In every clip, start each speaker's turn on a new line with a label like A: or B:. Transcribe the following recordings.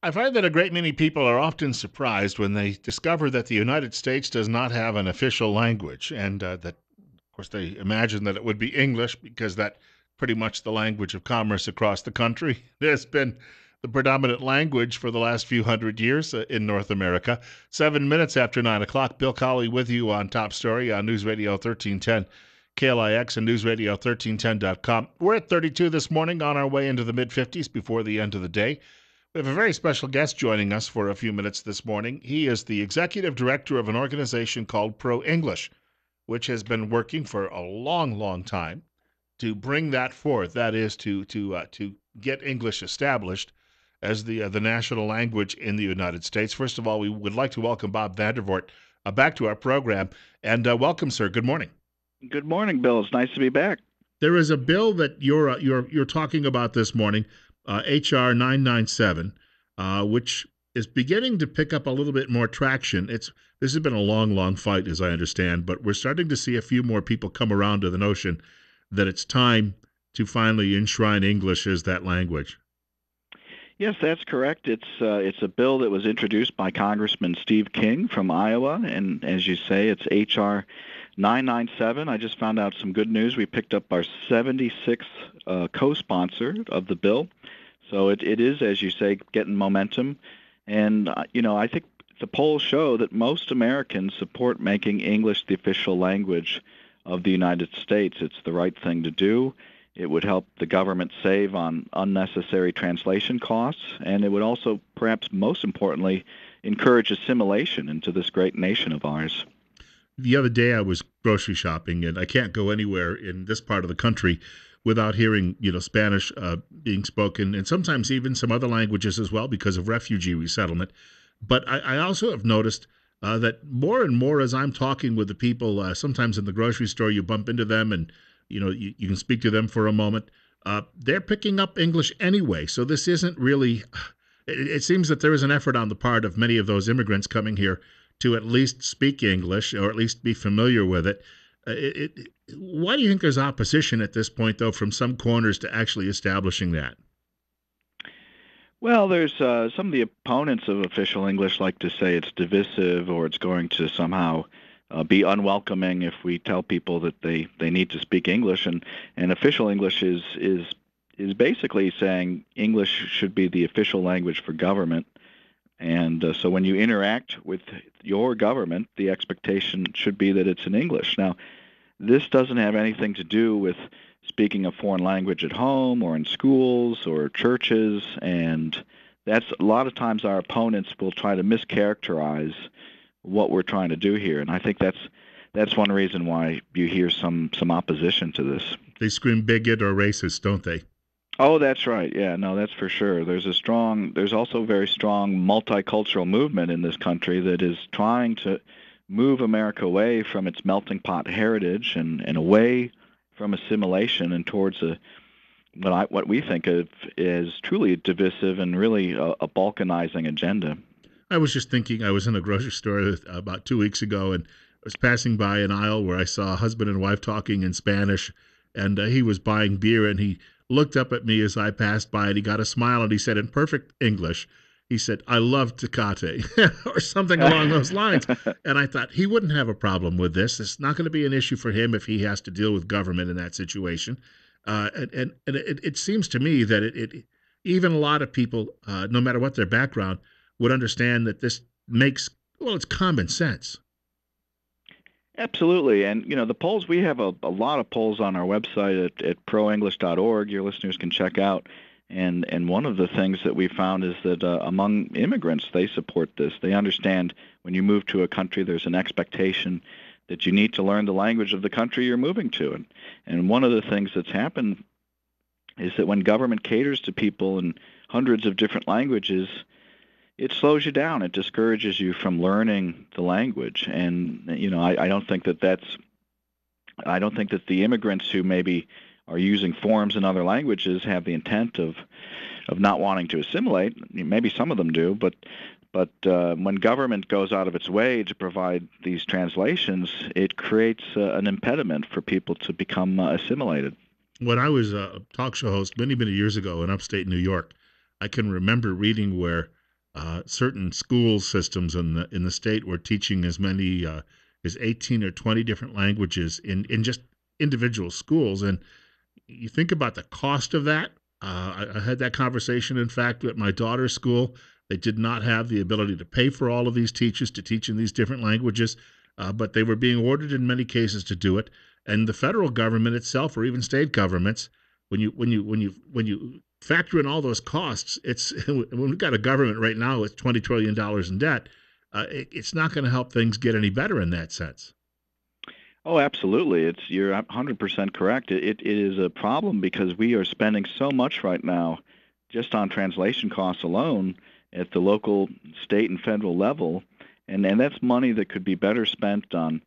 A: I find that a great many people are often surprised when they discover that the United States does not have an official language, and that, of course, they imagine that it would be English because that's pretty much the language of commerce across the country. It has been the predominant language for the last few hundred years in North America. 7 minutes after 9 o'clock, Bill Colley with you on Top Story on News Radio 1310. KLIX and News Radio 1310.com. We're at 32 this morning on our way into the mid 50s before the end of the day. We have a very special guest joining us for a few minutes this morning. He is the executive director of an organization called Pro English, which has been working for a long, long time to bring that forth. That is to get English established as the national language in the United States. First of all, we would like to welcome Bob Vandervoort back to our program, and welcome, sir. Good morning.
B: Good morning, Bill. It's nice to be back.
A: There is a bill that you're talking about this morning, HR 997, which is beginning to pick up a little bit more traction. This has been a long, long fight, as I understand, but we're starting to see a few more people come around to the notion that it's time to finally enshrine English as that language.
B: Yes, that's correct. It's a bill that was introduced by Congressman Steve King from Iowa, and as you say, it's HR 997. I just found out some good news. We picked up our 76th co-sponsor of the bill. So it is, as you say, getting momentum. And, I think the polls show that most Americans support making English the official language of the United States. It's the right thing to do. It would help the government save on unnecessary translation costs, and it would also, perhaps most importantly, encourage assimilation into this great nation of ours.
A: The other day I was grocery shopping, and I can't go anywhere in this part of the country without hearing, Spanish being spoken, and sometimes even some other languages as well because of refugee resettlement. But I also have noticed that more and more as I'm talking with the people, sometimes in the grocery store, you bump into them and, you can speak to them for a moment. They're picking up English anyway, so this isn't really. It seems that there is an effort on the part of many of those immigrants coming here to at least speak English or at least be familiar with it. Why do you think there's opposition at this point, though, from some corners to actually establishing that?
B: Well, there's some of the opponents of official English like to say it's divisive or it's going to somehow be unwelcoming if we tell people that they need to speak English. And official English is basically saying English should be the official language for government. And so when you interact with your government, the expectation should be that it's in English. Now, this doesn't have anything to do with speaking a foreign language at home or in schools or churches, and that's a lot of times our opponents will try to mischaracterize what we're trying to do here, and I think that's one reason why you hear some opposition to this.
A: They scream bigot or racist, don't they?
B: Oh, that's right. Yeah, no, that's for sure. There's also a very strong multicultural movement in this country that is trying to move America away from its melting pot heritage and away from assimilation and towards what we think of as truly divisive and really a balkanizing agenda.
A: I was just thinking, I was in a grocery store about 2 weeks ago, and I was passing by an aisle where I saw a husband and wife talking in Spanish, and he was buying beer, and he looked up at me as I passed by, and he got a smile, and he said in perfect English, he said, "I love Tecate," or something along those lines. And I thought he wouldn't have a problem with this. It's not going to be an issue for him if he has to deal with government in that situation. And it seems to me that even a lot of people, no matter what their background, would understand that this it's common sense.
B: Absolutely. And, the polls, we have a lot of polls on our website at proenglish.org your listeners can check out. And one of the things that we found is that among immigrants, they support this. They understand when you move to a country, there's an expectation that you need to learn the language of the country you're moving to. And one of the things that's happened is that when government caters to people in hundreds of different languages, it slows you down. It discourages you from learning the language. And, I don't think that the immigrants who maybe are using forms in other languages have the intent of not wanting to assimilate. Maybe some of them do, but when government goes out of its way to provide these translations, it creates an impediment for people to become assimilated.
A: When I was a talk show host many, many years ago in upstate New York, I can remember reading where certain school systems in the state were teaching as many as 18 or 20 different languages in just individual schools. And you think about the cost of that. I had that conversation, in fact, at my daughter's school. They did not have the ability to pay for all of these teachers to teach in these different languages, but they were being ordered in many cases to do it. And the federal government itself, or even state governments, when you factor in all those costs, it's when we've got a government right now with $20 trillion in debt. It's not going to help things get any better in that sense.
B: Oh, absolutely. You're 100% correct. It is a problem because we are spending so much right now just on translation costs alone at the local, state, and federal level, and that's money that could be better spent on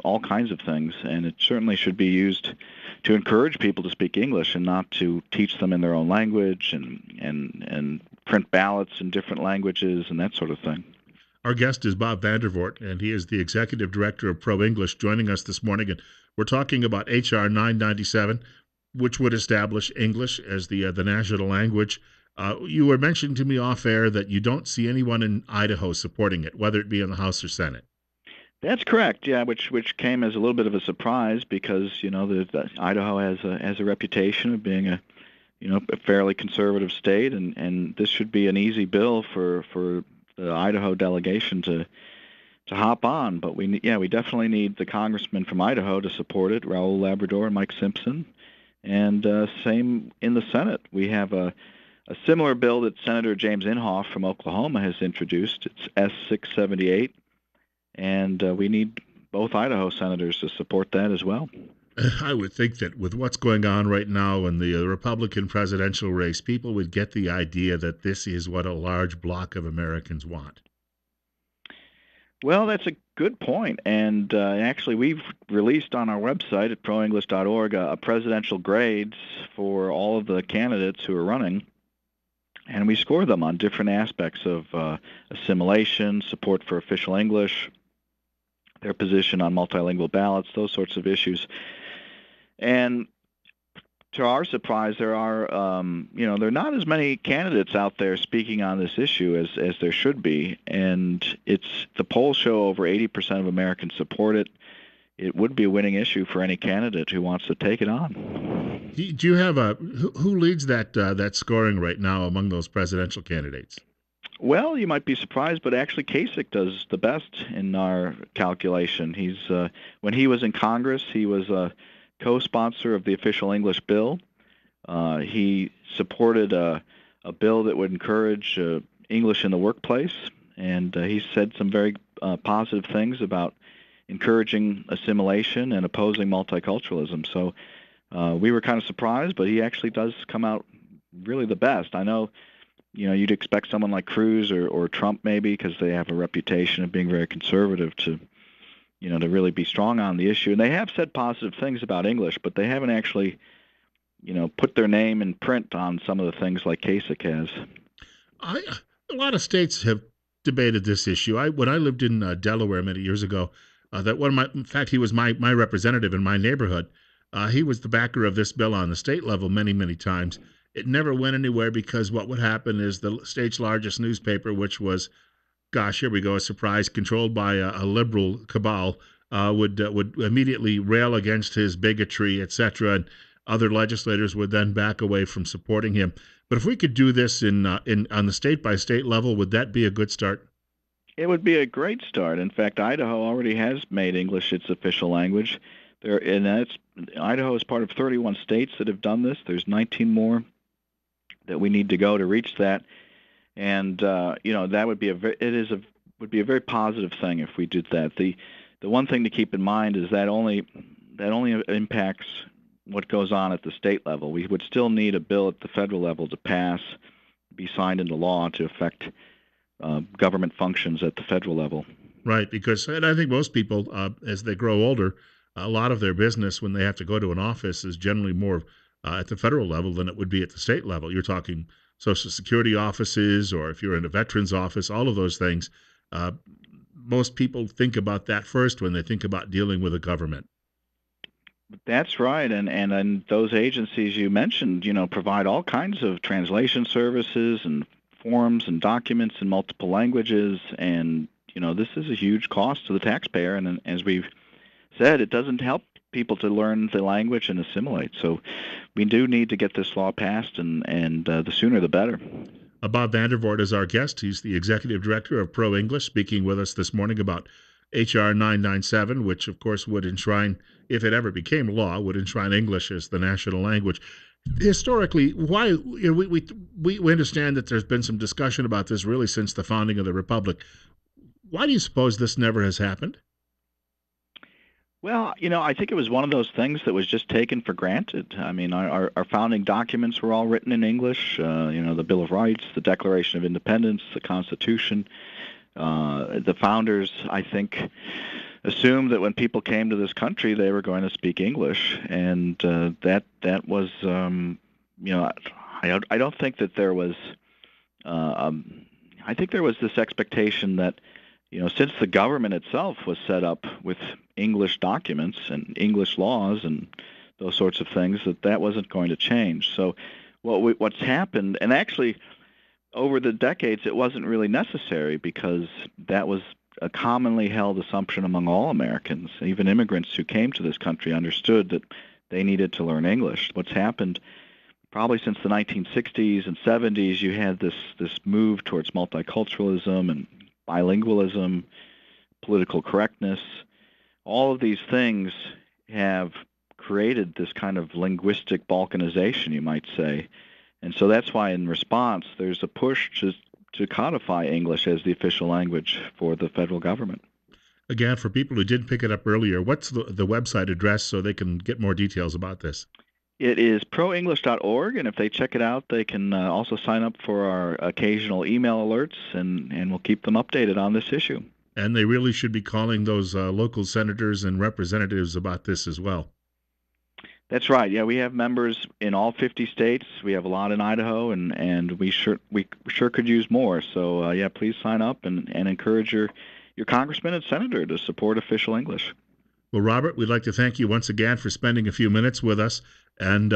B: all kinds of things, and it certainly should be used to encourage people to speak English and not to teach them in their own language and print ballots in different languages and that sort of thing.
A: Our guest is Bob Vandervoort, and he is the executive director of Pro English, joining us this morning. And we're talking about H.R. 997, which would establish English as the national language. You were mentioning to me off air that you don't see anyone in Idaho supporting it, whether it be in the House or Senate.
B: That's correct. Yeah, which came as a little bit of a surprise because the Idaho has a reputation of being a fairly conservative state, and this should be an easy bill for the Idaho delegation to hop on. But we definitely need the congressman from Idaho to support it, Raul Labrador and Mike Simpson, and same in the Senate. We have a similar bill that Senator James Inhofe from Oklahoma has introduced. It's S678. And we need both Idaho senators to support that as well.
A: I would think that with what's going on right now in the Republican presidential race, people would get the idea that this is what a large block of Americans want.
B: Well, that's a good point. And actually, we've released on our website at proenglish.org a presidential grades for all of the candidates who are running. And we score them on different aspects of assimilation, support for official English, their position on multilingual ballots, those sorts of issues. And to our surprise, there are there are not as many candidates out there speaking on this issue as there should be. And the polls show over 80% of Americans support it. It would be a winning issue for any candidate who wants to take it on.
A: Do you have who leads that scoring right now among those presidential candidates?
B: Well, you might be surprised, but actually Kasich does the best in our calculation. When he was in Congress, he was a co-sponsor of the official English bill. He supported a bill that would encourage English in the workplace, and he said some very positive things about encouraging assimilation and opposing multiculturalism. So we were kind of surprised, but he actually does come out really the best. I know. You'd expect someone like Cruz or Trump maybe because they have a reputation of being very conservative to really be strong on the issue. And they have said positive things about English, but they haven't actually, put their name in print on some of the things like Kasich has.
A: A lot of states have debated this issue. When I lived in Delaware many years ago, in fact, he was my representative in my neighborhood. He was the backer of this bill on the state level many, many times. It never went anywhere because what would happen is the state's largest newspaper, which was, gosh, here we go, a surprise, controlled by a liberal cabal, would immediately rail against his bigotry, etc., and other legislators would then back away from supporting him. But if we could do this in on the state by state level, would that be a good start?
B: It would be a great start. In fact, Idaho already has made English its official language. Idaho is part of 31 states that have done this. There's 19 more that we need to go to reach that, and that would be would be a very positive thing if we did that. The one thing to keep in mind is that only impacts what goes on at the state level. We would still need a bill at the federal level to pass, be signed into law to affect government functions at the federal level.
A: Right, and I think most people, as they grow older, a lot of their business when they have to go to an office is generally more at the federal level than it would be at the state level. You're talking Social Security offices, or if you're in a veterans office, all of those things. Most people think about that first when they think about dealing with a government.
B: That's right, and those agencies you mentioned, provide all kinds of translation services and forms and documents in multiple languages, and this is a huge cost to the taxpayer. And as we've said, it doesn't help people to learn the language and assimilate. So we do need to get this law passed, and the sooner the better.
A: Bob Vandervoort is our guest. He's the executive director of Pro English, speaking with us this morning about H.R. 997, which, of course, would enshrine, if it ever became law, would enshrine English as the national language. Historically, why we understand that there's been some discussion about this really since the founding of the Republic. Why do you suppose this never has happened?
B: Well, I think it was one of those things that was just taken for granted. I mean, our founding documents were all written in English. The Bill of Rights, the Declaration of Independence, the Constitution. The founders, I think, assumed that when people came to this country, they were going to speak English, and that was, I don't think that there was. I think there was this expectation that, since the government itself was set up with English documents and English laws and those sorts of things, that wasn't going to change. So what's happened, and actually over the decades it wasn't really necessary, because that was a commonly held assumption among all Americans. Even immigrants who came to this country understood that they needed to learn English. What's happened probably since the 1960s and 70s, you had this move towards multiculturalism and bilingualism, political correctness. All of these things have created this kind of linguistic balkanization, you might say. And so that's why, in response, there's a push to codify English as the official language for the federal government.
A: Again, for people who didn't pick it up earlier, what's the website address so they can get more details about this?
B: It is proenglish.org, and if they check it out, they can also sign up for our occasional email alerts, and we'll keep them updated on this issue.
A: And they really should be calling those local senators and representatives about this as well.
B: That's right. Yeah, we have members in all 50 states. We have a lot in Idaho, and we sure could use more. So please sign up and encourage your congressman and senator to support official English.
A: Well, Robert, we'd like to thank you once again for spending a few minutes with us, and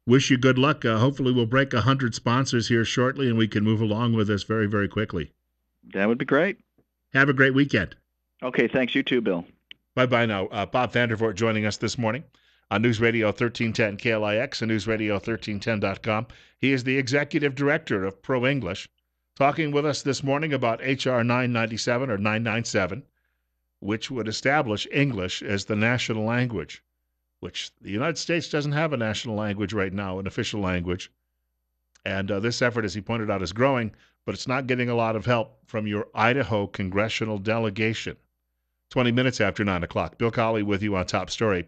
A: wish you good luck. Hopefully we'll break 100 sponsors here shortly, and we can move along with this very, very quickly.
B: That would be great.
A: Have a great weekend.
B: Okay, thanks. You too, Bill.
A: Bye-bye now. Bob Vandervoort joining us this morning on News Radio 1310 KLIX and newsradio1310.com. He is the executive director of Pro English, talking with us this morning about H.R. 997 or 997, which would establish English as the national language, which the United States doesn't have a national language right now, an official language. And this effort, as he pointed out, is growing, but it's not getting a lot of help from your Idaho congressional delegation. 20 minutes after 9 o'clock. Bill Colley with you on Top Story.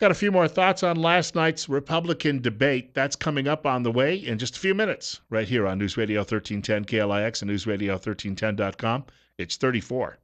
A: Got a few more thoughts on last night's Republican debate. That's coming up on the way in just a few minutes, right here on News Radio 1310 KLIX and newsradio1310.com. It's 34.